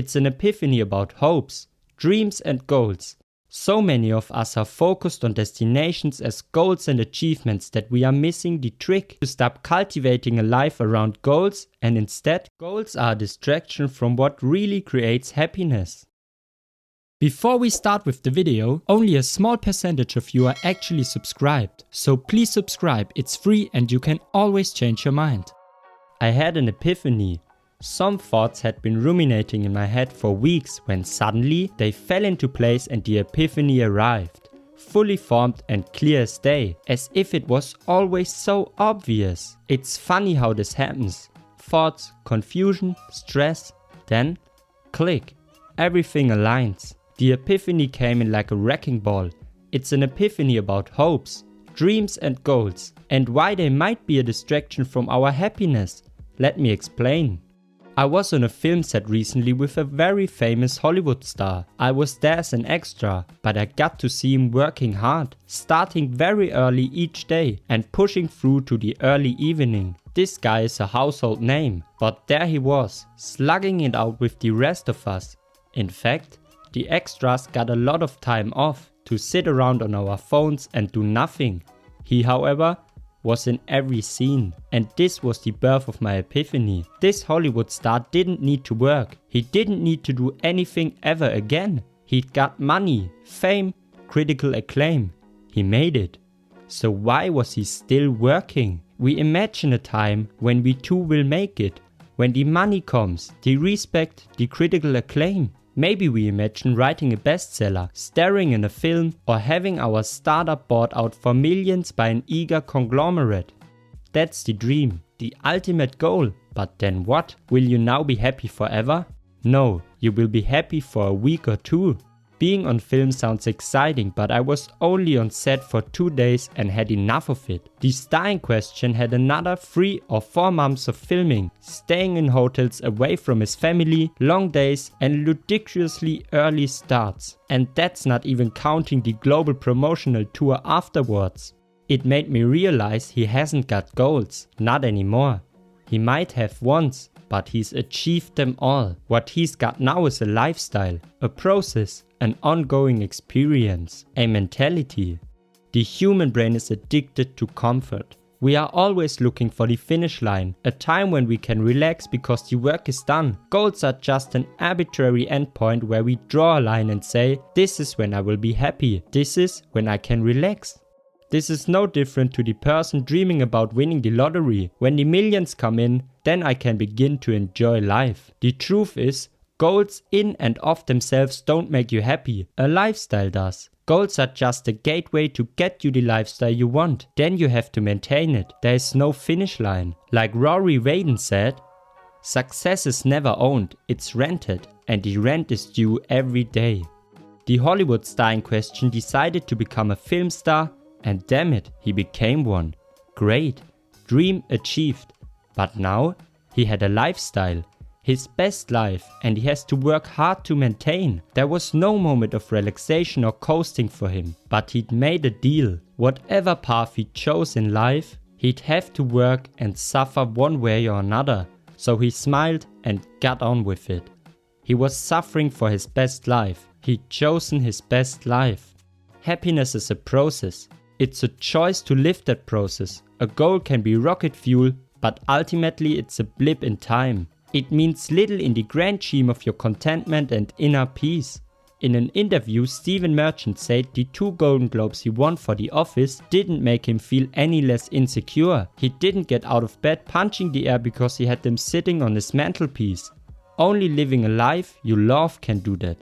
It's an epiphany about hopes, dreams and goals. So many of us are focused on destinations as goals and achievements that we are missing the trick to stop cultivating a life around goals, and instead, goals are a distraction from what really creates happiness. Before we start with the video, only a small percentage of you are actually subscribed, so please subscribe, it's free and you can always change your mind. I had an epiphany. Some thoughts had been ruminating in my head for weeks when suddenly they fell into place and the epiphany arrived. Fully formed and clear as day, as if it was always so obvious. It's funny how this happens. Thoughts, confusion, stress, then click. Everything aligns. The epiphany came in like a wrecking ball. It's an epiphany about hopes, dreams and goals, and why they might be a distraction from our happiness. Let me explain. I was on a film set recently with a very famous Hollywood star. I was there as an extra, but I got to see him working hard, starting very early each day and pushing through to the early evening. This guy is a household name, but there he was, slugging it out with the rest of us. In fact, the extras got a lot of time off to sit around on our phones and do nothing. He, however, was in every scene, and this was the birth of my epiphany. This Hollywood star didn't need to work. He didn't need to do anything ever again. He'd got money, fame, critical acclaim. He made it. So why was he still working? We imagine a time when we too will make it. When the money comes, the respect, the critical acclaim. Maybe we imagine writing a bestseller, starring in a film, or having our startup bought out for millions by an eager conglomerate. That's the dream, the ultimate goal. But then what? Will you now be happy forever? No, you will be happy for a week or two. Being on film sounds exciting, but I was only on set for 2 days and had enough of it. The star in question had another 3 or 4 months of filming, staying in hotels away from his family, long days and ludicrously early starts. And that's not even counting the global promotional tour afterwards. It made me realize he hasn't got goals, not anymore. He might have once, but he's achieved them all. What he's got now is a lifestyle, a process, an ongoing experience, a mentality. The human brain is addicted to comfort. We are always looking for the finish line, a time when we can relax because the work is done. Goals are just an arbitrary endpoint where we draw a line and say, this is when I will be happy, this is when I can relax. This is no different to the person dreaming about winning the lottery. When the millions come in, then I can begin to enjoy life. The truth is, goals in and of themselves don't make you happy. A lifestyle does. Goals are just a gateway to get you the lifestyle you want. Then you have to maintain it. There is no finish line. Like Rory Vaden said, success is never owned, it's rented, and the rent is due every day. The Hollywood star in question decided to become a film star, and damn it, he became one. Great. Dream achieved. But now, he had a lifestyle. His best life, and he has to work hard to maintain. There was no moment of relaxation or coasting for him. But he'd made a deal. Whatever path he chose in life, he'd have to work and suffer one way or another. So he smiled and got on with it. He was suffering for his best life. He'd chosen his best life. Happiness is a process. It's a choice to live that process. A goal can be rocket fuel, but ultimately it's a blip in time. It means little in the grand scheme of your contentment and inner peace. In an interview, Stephen Merchant said the 2 Golden Globes he won for The Office didn't make him feel any less insecure. He didn't get out of bed punching the air because he had them sitting on his mantelpiece. Only living a life you love can do that.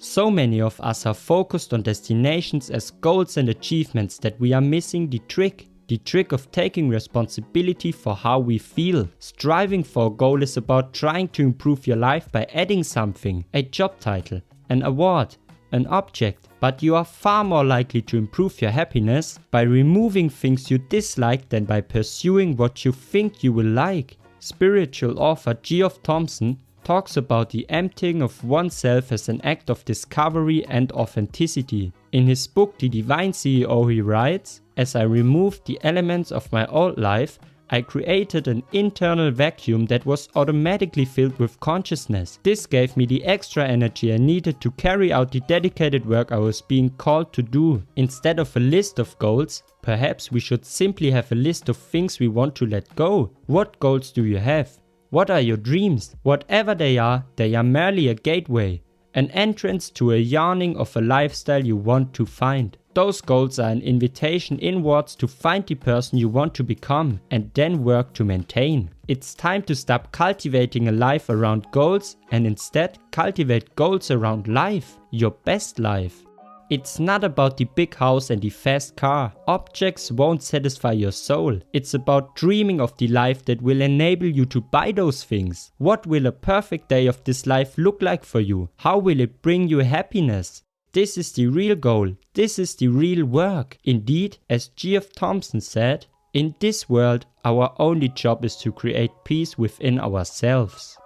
So many of us are focused on destinations as goals and achievements that we are missing the trick. The trick of taking responsibility for how we feel. Striving for a goal is about trying to improve your life by adding something, a job title, an award, an object. But you are far more likely to improve your happiness by removing things you dislike than by pursuing what you think you will like. Spiritual author Geoff Thompson talks about the emptying of oneself as an act of discovery and authenticity. In his book The Divine CEO he writes, "As I removed the elements of my old life, I created an internal vacuum that was automatically filled with consciousness. This gave me the extra energy I needed to carry out the dedicated work I was being called to do. Instead of a list of goals, perhaps we should simply have a list of things we want to let go. What goals do you have? What are your dreams? Whatever they are merely a gateway, an entrance to a yearning of a lifestyle you want to find. Those goals are an invitation inwards to find the person you want to become and then work to maintain. It's time to stop cultivating a life around goals and instead cultivate goals around life, your best life. It's not about the big house and the fast car. Objects won't satisfy your soul. It's about dreaming of the life that will enable you to buy those things. What will a perfect day of this life look like for you? How will it bring you happiness? This is the real goal. This is the real work. Indeed, as G.F. Thompson said, in this world, our only job is to create peace within ourselves.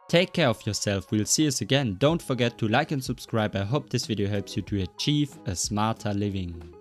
Take care of yourself. We'll see us again. Don't forget to like and subscribe. I hope this video helps you to achieve a smarter living.